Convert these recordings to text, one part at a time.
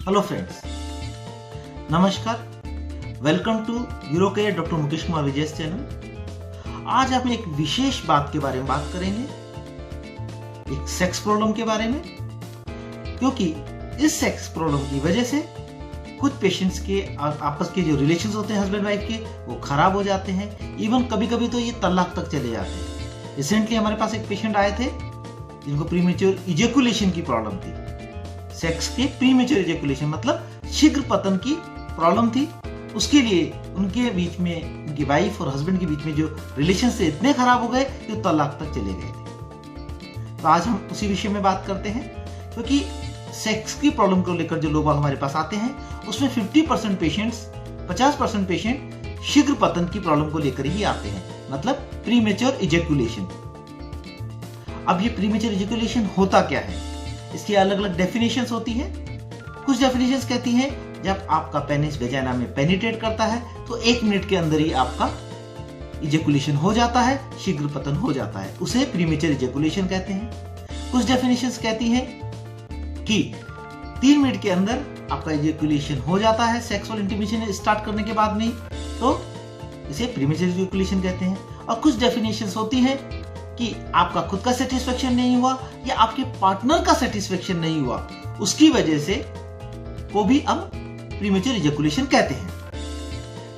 Hello friends, नमस्कार। Welcome to Eurocare doctor Mukesh Kumar Vijay channel. आज हम एक विशेष बात के बारे में बात करेंगे, एक सेक्स प्रॉब्लम के बारे में, क्योंकि इस सेक्स प्रॉब्लम की वजह से कुछ पेशेंट्स के आपस के जो रिलेशंस होते हैं हस्बैंड वाइफ के, वो खराब हो जाते हैं। इवन कभी कभी तो ये तलाक तक चले जाते हैं। रिसेंटली हमारे पास एक पेशेंट आए थे जिनको प्रीमेच्योर इजैकुलेशन की प्रॉब्लम थी। सेक्स के प्रीमेच्योर इजैकुलेशन मतलब शीघ्र पतन की प्रॉब्लम थी। उसके लिए उनके बीच में, उनकी वाइफ और हस्बैंड के बीच में जो रिलेशन से इतने खराब हो गए कि तलाक तक चले गए थे। तो आज हम उसी विषय में बात करते हैं, क्योंकि सेक्स की प्रॉब्लम को लेकर जो लोग हमारे पास आते हैं उसमें 50% पेशेंट शीघ्र पतन की प्रॉब्लम को लेकर ही आते हैं, मतलब प्रीमेच्योर इजैकुलेशन। अब ये प्रीमेच्योर इजैकुलेशन होता क्या है, इसकी अलग अलग डेफिनेशंस होती है। कुछ डेफिनेशंस कहती हैं जब आपका पेनिस वेजाइना में पेनिट्रेट करता है तो 1 मिनट के अंदर ही आपका इजैकुलेशन हो जाता है, शीघ्र पतन हो जाता है, उसे प्रीमेच्योर इजैकुलेशन कहते हैं। कुछ डेफिनेशंस कहती हैं कि 3 मिनट के अंदर आपका इजैकुलेशन हो जाता है सेक्सुअल इंटीमेशन स्टार्ट करने के बाद में, तो इसे प्रीमेच्योर इजैकुलेशन कहते हैं। और कुछ डेफिनेशंस होती हैं कि आपका खुद का सेटिस्फेक्शन नहीं हुआ या आपके पार्टनर का सेटिस्फेक्शन नहीं हुआ, उसकी वजह से को भी हम प्रीमेच्योर इजैकुलेशन कहते हैं।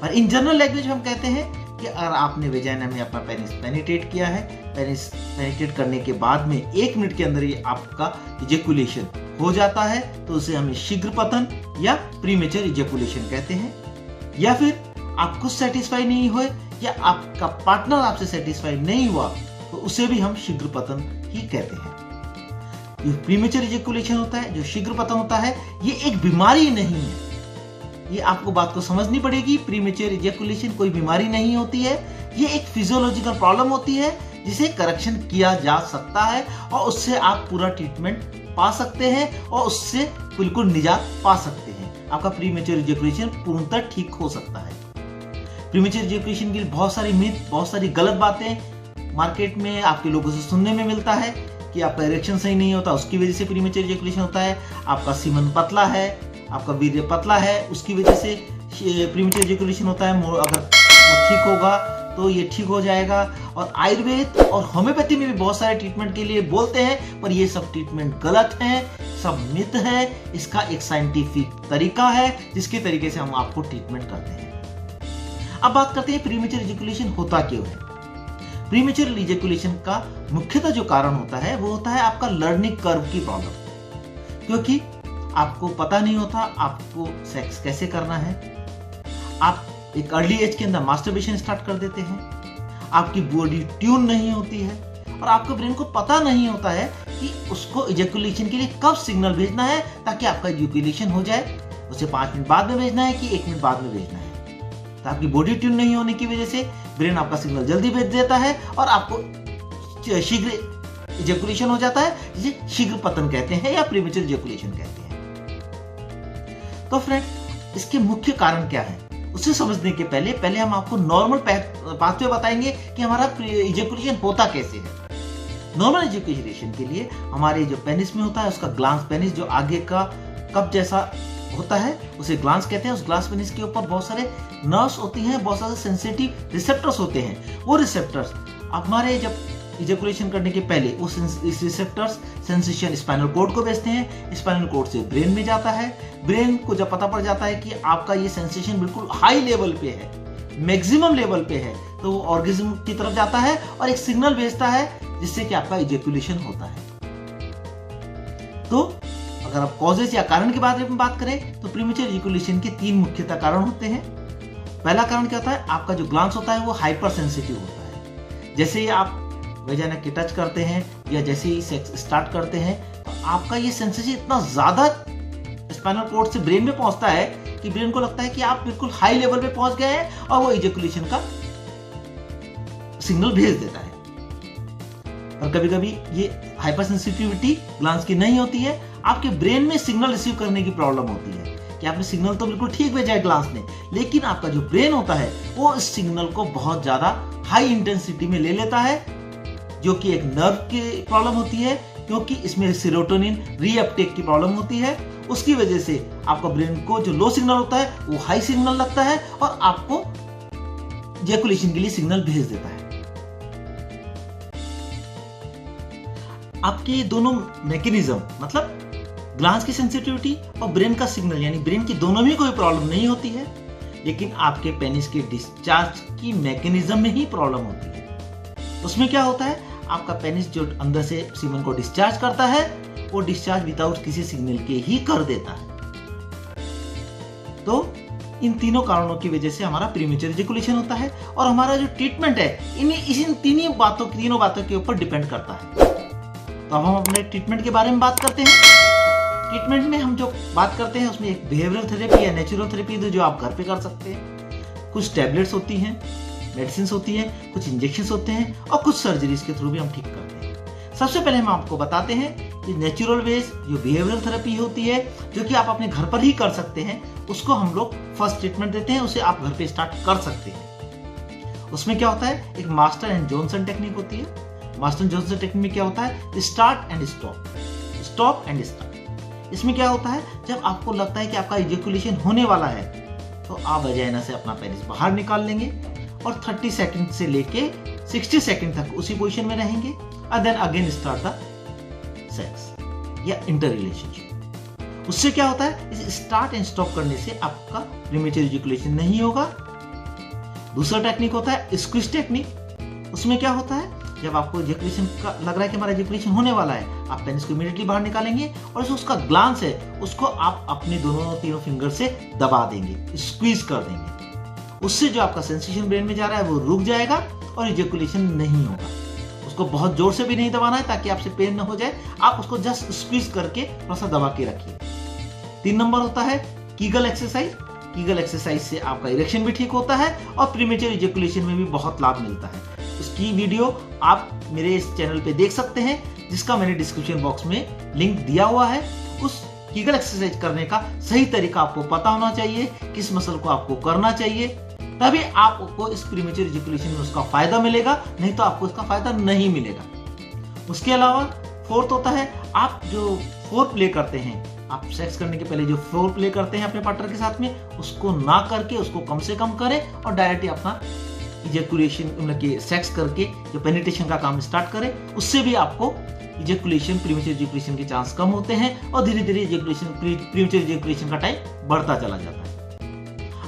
पर इन जनरल लैंग्वेज हम कहते हैं कि अगर आपने वेजाइना में अपना पेनिस पेनिट्रेट किया है, पेनिस पेनिट्रेट करने के बाद में 1 मिनट के अंदर ही आपका इजैकुलेशन हो जाता है, तो उसे हमें शीघ्र पतन या प्रीमेच्योर इजैकुलेशन कहते हैं। या फिर आप खुद सेटिस्फाई नहीं हुए या आपका पार्टनर आपसे सेटिस्फाई नहीं हुआ, तो उसे भी हम शीघ्र पतन ही कहते हैं। जो प्रीमेच्योर इजैकुलेशन होता है, जो शीघ्र पतन होता है, ये एक बीमारी नहीं है। ये आपको बात को समझनी पड़ेगी। प्रीमेच्योर इजैकुलेशन कोई बीमारी नहीं होती है, ये एक फिजियोलॉजिकल प्रॉब्लम होती है जिसे करेक्शन किया जा सकता है और उससे आप पूरा ट्रीटमेंट पा सकते हैं और उससे बिल्कुल निजात पा सकते हैं। आपका प्रीमेच्योर इजैकुलेशन पूर्णतः ठीक हो सकता है। प्रीमेच्योर इजैकुलेशन के लिए बहुत सारी मिथ, बहुत सारी गलत बातें मार्केट में आपके लोगों से सुनने में मिलता है कि आपका इरेक्शन सही नहीं होता, उसकी वजह से प्रीमेच्योर इजैकुलेशन होता है। आपका सीमन पतला है, आपका वीर्य पतला है, उसकी वजह से प्रीमेच्योर इजैकुलेशन होता है। अगर ठीक होगा तो ये ठीक हो जाएगा। और आयुर्वेद और होम्योपैथी में भी बहुत सारे ट्रीटमेंट के लिए बोलते हैं, पर ये सब ट्रीटमेंट गलत है, सब मिथ है। इसका एक साइंटिफिक तरीका है जिसके तरीके से हम आपको ट्रीटमेंट करते हैं। अब बात करते हैं प्रीमेच्योर इजैकुलेशन होता क्यों है। प्रीमेच्योर इजैकुलेशन का मुख्यतः जो कारण होता है वो होता है आपका लर्निंग कर्व की प्रॉब्लम, क्योंकि आपको पता नहीं होता आपको सेक्स कैसे करना है। आप एक अर्ली एज के अंदर मास्टरबेशन स्टार्ट कर देते हैं, आपकी बॉडी ट्यून नहीं होती है और आपके ब्रेन को पता नहीं होता है कि उसको इजैकुलेशन के लिए कब सिग्नल भेजना है ताकि आपका इजैकुलेशन हो जाए। उसे 5 मिनट बाद में भेजना है कि 1 मिनट बाद में भेजना है। तो आपकी बॉडी ट्यून नहीं होने की वजह से ब्रेन आपका सिग्नल जल्दी भेज देता है और आपको शीघ्र इजैकुलेशन हो जाता है, जिसे शीघ्र पतन कहते हैं या प्रीमेच्योर इजैकुलेशन कहते हैं। तो फ्रेंड, इसके मुख्य कारण क्या है उसे समझने के पहले हम आपको नॉर्मल पाथवे बताएंगे कि हमारा इजैकुलेशन होता कैसे है। नॉर्मल इजैकुलेशन के लिए हमारे जो पेनिस में होता है उसका ग्लांस पेनिस, जो आगे का कप जैसा होता है, उसे ग्लांस कहते हैं। उस ग्लांस पेनिस के ऊपर बहुत सारे नर्व्स होती हैं, बहुत सारे सेंसिटिव रिसेप्टर्स होते हैं। वो रिसेप्टर्स हमारे जब इजैकुलेशन करने के पहले वो इस रिसेप्टर्स सेंसेशन स्पाइनल कॉर्ड को भेजते हैं, स्पाइनल कॉर्ड से ब्रेन में जाता है। ब्रेन को जब पता पड़ जाता है कि आपका ये सेंसेशन बिल्कुल हाई लेवल पे है, मैक्सिमम लेवल पे है, तो वो ऑर्गेज्म की तरफ जाता है और एक सिग्नल भेजता है जिससे कि आपका इजैकुलेशन होता है। तो अगर आप कॉजेस या कारण के बारे में बात करें तो प्रीमेच्योर इजैकुलेशन के 3 मुख्यतः कारण होते हैं। पहला कारण क्या होता है, आपका जो ग्लांस होता है वो हाइपर सेंसिटिव होता है। जैसे ही आप वेजाइना के टच करते हैं या जैसे ही सेक्स स्टार्ट करते हैं तो आपका ये सेंसेशन इतना ज्यादा स्पाइनल कॉर्ड से ब्रेन में पहुंचता है कि ब्रेन को लगता है कि आप बिल्कुल हाई लेवल पे पहुंच गए हैं और वो इजैकुलेशन का सिग्नल भेज देता है। और कभी कभी ये हाइपर सेंसिटिविटी ग्लांस की नहीं होती है, आपके ब्रेन में सिग्नल रिसीव करने की प्रॉब्लम होती है कि आपने सिग्नल तो बिल्कुल ठीक भेजा है ग्लांस ने, लेकिन आपका जो ब्रेन होता है वो इस सिग्नल को बहुत ज्यादा हाई इंटेंसिटी में ले लेता है, जो कि एक नर्व की प्रॉब्लम होती है, क्योंकि इसमें सेरोटोनिन रीअपटेक की प्रॉब्लम होती है उसकी वजह से आपका ब्रेन को जो लो सिग्नल होता है वो हाई सिग्नल लगता है और आपको इजैकुलेशन के लिए सिग्नल भेज देता है। आपके दोनों मैकेनिज्म मतलब ग्लांस की सेंसिटिविटी और ब्रेन का सिग्नल यानी ब्रेन की दोनों में कोई प्रॉब्लम नहीं होती है, लेकिन आपके पेनिस के डिस्चार्ज की मैकेनिज्म में ही प्रॉब्लम होती है। उसमें क्या होता है, आपका पेनिस जो अंदर से सीमेन को डिस्चार्ज करता है वो डिस्चार्ज विदाउट किसी सिग्नल के ही कर देता है। तो इन तीनों कारणों की वजह से हमारा प्रीमेच्योर इजैकुलेशन होता है और हमारा जो ट्रीटमेंट है इन तीनों बातों के ऊपर डिपेंड करता है। तो अब हम अपने ट्रीटमेंट के बारे में बात करते हैं। ट्रीटमेंट में हम जो बात करते हैं उसमें एक बिहेवियरल थेरेपी या नेचुरल थेरेपी जो आप घर पे कर सकते हैं, कुछ टैबलेट्स होती हैं, मेडिसिन होती हैं, कुछ इंजेक्शन होते हैं और कुछ सर्जरीज के थ्रू भी हम ठीक करते हैं। सबसे पहले हम आपको बताते हैं कि नेचुरल वेज जो बिहेवियरल थेरेपी होती है जो कि आप अपने घर पर ही कर सकते हैं, उसको हम लोग फर्स्ट ट्रीटमेंट देते हैं, उसे आप घर पे स्टार्ट कर सकते हैं। उसमें क्या होता है, एक मास्टर एंड जॉनसन टेक्निक होती है। मास्टर एंड जॉनसन टेक्निक में क्या होता है, start and stop, stop and start. इसमें क्या होता है, जब आपको लगता है कि आपका इजैकुलेशन होने वाला है तो आप वजाइना से अपना पेनिस बाहर निकाल लेंगे और 30 सेकंड से लेके 60 सेकंड तक उसी पोजीशन में रहेंगे और then again start the sex या इंटर रिलेशनशिप। उससे क्या होता है, इस स्टार्ट एंड स्टॉप करने से आपका प्रीमेच्योर इजैकुलेशन नहीं होगा। दूसरा टेक्निक होता है स्क्वीज टेक्निक। उसमें क्या होता है, जब आपको इजैकुलेशन का लग रहा है कि हमारा इजैकुलेशन होने वाला है, आप पेनिस को इमीडिएटली बाहर निकालेंगे और जो उसका ग्लांस है उसको आप अपनी तीनों फिंगर से दबा देंगे, स्क्वीज कर देंगे। उससे जो आपका सेंसेशन ब्रेन में जा रहा है वो रुक जाएगा और इजैकुलेशन नहीं होगा। उसको बहुत जोर से भी नहीं दबाना है ताकि आपसे पेन न हो जाए, आप उसको जस्ट स्क्वीज करके थोड़ा सा दबा के रखिए। 3 नंबर होता है कीगल एक्सरसाइज। कीगल एक्सरसाइज से आपका इरेक्शन भी ठीक होता है और प्रीमेच्योर इजैकुलेशन में भी बहुत लाभ मिलता है। उसकी वीडियो आप मेरे इस चैनल पे देख सकते हैं, जिसका मैंने डिस्क्रिप्शन बॉक्स में लिंक दिया हुआ है। उस कीगल एक्सरसाइज करने का सही तरीका आपको पता होना चाहिए, किस मसल को आपको करना चाहिए, तभी आपको इस प्रीमेच्योर इजैकुलेशन में उसका फायदा मिलेगा, नहीं तो आपको इसका फायदा नहीं मिलेगा। उसके अलावा फोर्थ होता है, आप जो फोर प्ले करते हैं, आप सेक्स करने के पहले जो फोर प्ले करते हैं अपने पार्टनर के साथ में, उसको ना करके उसको कम से कम करें और डायरेक्टली अपना इजैकुलेशन मतलब कि सेक्स करके जो पेनिट्रेशन का काम स्टार्ट करें। उससे भी आपको इजैकुलेशन प्रीमेच्योर इजैकुलेशन के चांस कम होते हैं और धीरे धीरे प्रीमेच्योर इजैकुलेशन का टाइम बढ़ता चला जाता है।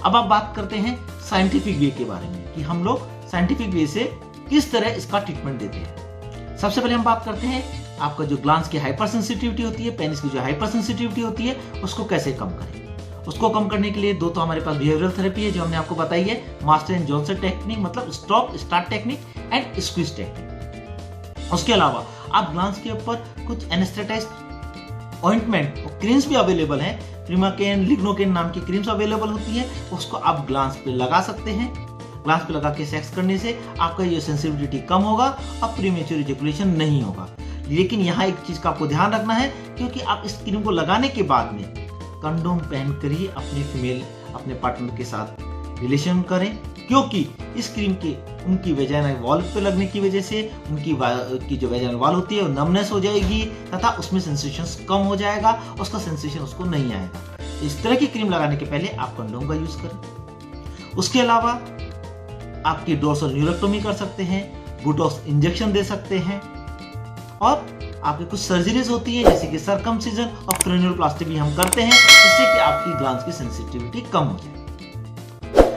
अब आप बात करते हैं साइंटिफिक वे के बारे में कि हम लोग साइंटिफिक वे से किस तरह इसका ट्रीटमेंट देते हैं। सबसे पहले हम बात करते हैं आपका जो ग्लांस की हाइपर सेंसिटिविटी होती है, पेनिस की जो हाइपर सेंसिटिविटी होती है, उसको कैसे कम करें। उसको कम करने के लिए दो तो हमारे पास बिहेवियरल थेरेपी है जो हमने आपको बताई है, मास्टर एंड जॉनसन टेक्निक मतलब stop start technique and squeeze technique. उसके अलावा आप ग्लांस के ऊपर कुछ एनेस्थेटाइज्ड ऑइंटमेंट और क्रीम्स भी अवेलेबल हैं, प्रीमाकेन लिग्नोकेन नाम की क्रीम्स अवेलेबल होती है, उसको आप ग्लांस पे लगा सकते हैं। ग्लांस पे लगा के सेक्स करने से आपका ये सेंसिटिविटी कम होगा और प्रीमेच्योर इजैकुलेशन नहीं होगा। लेकिन यहाँ एक चीज का आपको ध्यान रखना है, क्योंकि आप इस क्रीम को लगाने के बाद में कंडोम पहनकर ही अपने पार्टनर के साथ रिलेशन करें, क्योंकि इस क्रीम के उनकी वेजाइनल वॉल पे लगने की वजह से उनकी जो वेजाइनल वॉल होती है वो नमनेस हो जाएगी तथा उसमें सेंसेशन कम हो जाएगा, उसका सेंसेशन उसको नहीं आएगा। इस तरह की क्रीम लगाने के पहले आप कंडोम का यूज करें। उसके अलावा आपकी डोर्सल न्यूरेक्टोमी कर सकते हैं, बोटॉक्स इंजेक्शन दे सकते हैं और आपकी कुछ सर्जरीज होती है जैसे कि सर्कमसिजन और क्रेनियोप्लास्टी भी हम करते हैं, जिससे कि आपकी ग्लांस की सेंसिटिविटी कम हो जाए।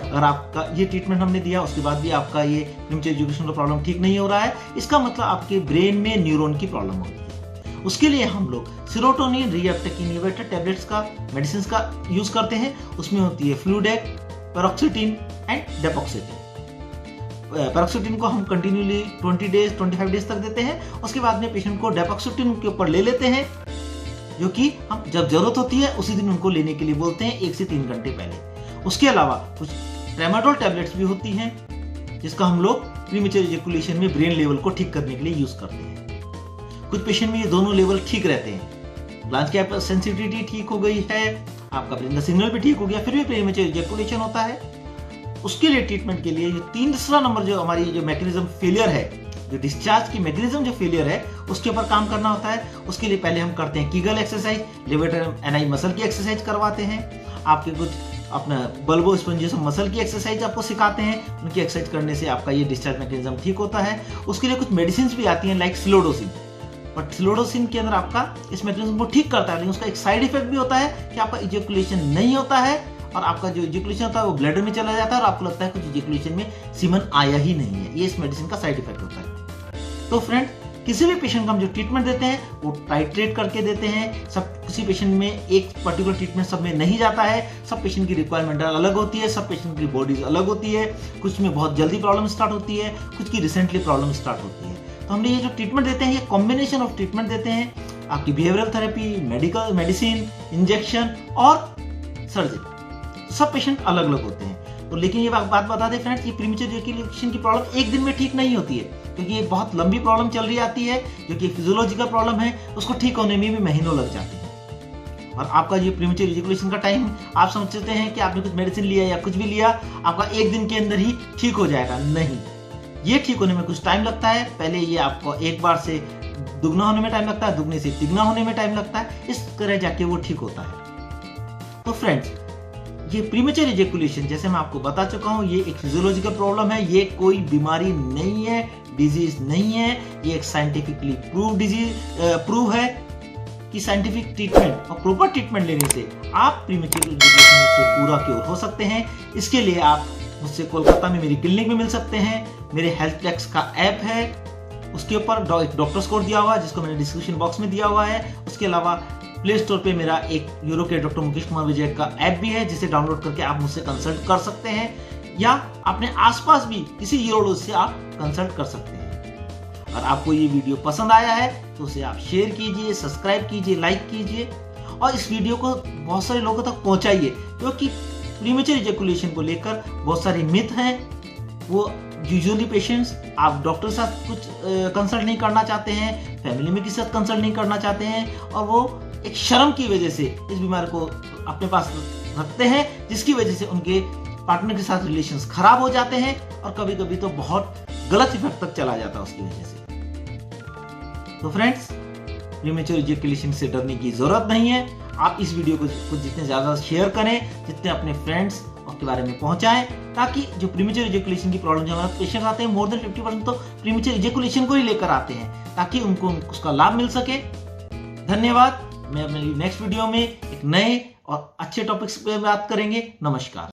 अगर आपका ये ट्रीटमेंट हमने दिया उसके बाद भी आपका ये प्रीमेच्योर इजैकुलेशन का प्रॉब्लम ठीक नहीं हो रहा है, इसका मतलब आपके ब्रेन में न्यूरॉन की प्रॉब्लम हो रही है। उसके लिए हम लोग सेरोटोनिन रीअपटेक इनहिबिटर टैबलेट्स का मेडिसिन का यूज करते हैं। उसमें होती है फ्लूडेक, पैरोक्सिटिन एंड डेपोक्सिटिन। पैरोक्सिटिन को हम कंटिन्यूली 25 डेज तक देते हैं। उसके बाद में पेशेंट को डेपोक्सिटिन के ऊपर ले लेते हैं, जो कि हम जब जरूरत होती है उसी दिन उनको लेने के लिए बोलते हैं 1 से 3 घंटे पहले। उसके अलावा कुछ ट्रेमाडोल टैबलेट्स भी होती हैं जिसका हम लोग प्रीमेच्योर इजैकुलेशन में ब्रेन लेवल को ठीक करने के लिए यूज करते हैं। कुछ पेशेंट में ये दोनों लेवल ठीक रहते हैं, ग्लांस की सेंसिटिविटी ठीक हो गई है, आपका ब्रेन का सिग्नल भी ठीक हो गया, फिर भी प्रीमेच्योर इजैकुलेशन होता है। उसके लिए ट्रीटमेंट के लिए तीसरा नंबर जो हमारी जो मैकेनिज्म फेलियर है जो डिस्चार्ज की मैकेनिज्म जो फेलियर है उसके ऊपर काम करना होता है। उसके लिए पहले हम करते हैं Kegel exercise, levator ani muscle की एक्सरसाइज करवाते हैं, आपके कुछ अपना बल्बो स्पॉन्जियोसम मसल की एक्सरसाइज आपको सिखाते हैं। उनकी एक्सरसाइज करने से आपका ये डिस्चार्ज मैकेनिज्म ठीक होता है। उसके लिए कुछ मेडिसिन भी आती हैं लाइक सिलोडोसिन, बट सिलोडोसिन के अंदर आपका इस मैकेनिज्म को ठीक करता है, लेकिन उसका एक साइड इफेक्ट भी होता है कि आपका इजैकुलेशन नहीं होता है और आपका जो इजैकुलेशन होता है वो ब्लैडर में चला जाता है और आपको लगता है कुछ इजैकुलेशन में सीमन आया ही नहीं है। ये इस मेडिसिन का साइड इफेक्ट होता है। तो फ्रेंड, किसी भी पेशेंट को हम जो ट्रीटमेंट देते हैं वो टाइट्रेट करके देते हैं। सब किसी पेशेंट में एक पर्टिकुलर ट्रीटमेंट सब में नहीं जाता है। सब पेशेंट की रिक्वायरमेंट अलग होती है, सब पेशेंट की बॉडीज अलग होती है। कुछ में बहुत जल्दी प्रॉब्लम स्टार्ट होती है, कुछ की रिसेंटली प्रॉब्लम स्टार्ट होती है। तो हमने ये जो ट्रीटमेंट देते हैं ये कॉम्बिनेशन ऑफ ट्रीटमेंट देते हैं। आपकी behavioural therapy, medical medicine, injection और सर्जरी, सब पेशेंट अलग अलग होते हैं। तो लेकिन ये बात बता दें फ्रेंड्स, ये प्रीमेच्योर इजैकुलेशन की प्रॉब्लम एक दिन में ठीक नहीं होती है, क्योंकि ये बहुत लंबी प्रॉब्लम चल रही आती है, जो कि फिजियोलॉजिकल प्रॉब्लम है। उसको ठीक होने में भी महीनों लग जाते हैं। और आपका ये प्रीमेच्योर इजैकुलेशन का टाइम आप समझते हैं कि आपने कुछ मेडिसिन लिया या कुछ भी लिया, आपका एक दिन के अंदर ही ठीक हो जाएगा। नहीं, ये ठीक होने में कुछ टाइम लगता है। पहले ये आपको एक बार से दुगना होने में टाइम लगता है, दुगने से तिगना होने में टाइम लगता है, इस तरह जाके वो ठीक होता है। तो फ्रेंड्स, ये प्रीमेच्योर इजैकुलेशन जैसे मैं आपको बता चुका हूं, ये एक फिजियोलॉजिकल प्रॉब्लम है, ये कोई बीमारी नहीं है, डिजीज नहीं है। ये एक साइंटिफिकली प्रूव है कि साइंटिफिक ट्रीटमेंट और प्रॉपर ट्रीटमेंट लेने से आप प्रीमेच्योर इजैकुलेशन से पूरा क्योर हो सकते हैं। इसके लिए आप मुझसे कोलकाता में मेरी क्लिनिक में मिल सकते हैं। मेरे हेल्थ प्लेक्स का ऐप है, उसके ऊपर एक डॉक्टर स्कोर दिया हुआ है जिसको मैंने डिस्क्रिप्शन बॉक्स में दिया हुआ है। उसके अलावा प्ले स्टोर पे मेरा एक यूरो के डॉक्टर मुकेश कुमार विजय का ऐप भी है, जिसे डाउनलोड करके आप मुझसे कंसल्ट कर सकते हैं, या अपने आसपास भी किसी यूरोलॉजिस्ट से आप कंसल्ट कर सकते हैं। और आपको ये वीडियो पसंद आया है तो उसे आप शेयर कीजिए, सब्सक्राइब कीजिए, लाइक कीजिए और इस वीडियो को बहुत सारे लोगों तक पहुंचाइए, क्योंकि प्रीमेच्योर इजैकुलेशन को लेकर बहुत सारे मिथ हैं। वो यूजुअली पेशेंट्स आप डॉक्टर के साथ कुछ कंसल्ट नहीं करना चाहते हैं, फैमिली में किसी साथ कंसल्ट नहीं करना चाहते हैं, और वो एक शर्म की वजह से इस बीमारी को अपने पास रखते हैं, जिसकी वजह से उनके पार्टनर के साथ रिलेशंस खराब हो जाते हैं और कभी कभी तो बहुत गलत इफेक्ट तक चला जाता है उसकी वजह से। तो फ्रेंड्स, प्रीमेच्योर इजैकुलेशन से डरने की जरूरत नहीं है। आप इस वीडियो को जितने ज्यादा शेयर करें, जितने अपने फ्रेंड्स के बारे में पहुंचाएं, ताकि जो प्रीमेच्योर इजैकुलेशन की प्रॉब्लम जो हमारे पेशेंट आते हैं, मोर देन 50% तो प्रीमेच्योर इजैकुलेशन को ही लेकर आते हैं, ताकि उनको उसका लाभ मिल सके। धन्यवाद। मैं मेरी नेक्स्ट वीडियो में एक नए और अच्छे टॉपिक्स पे बात करेंगे। नमस्कार।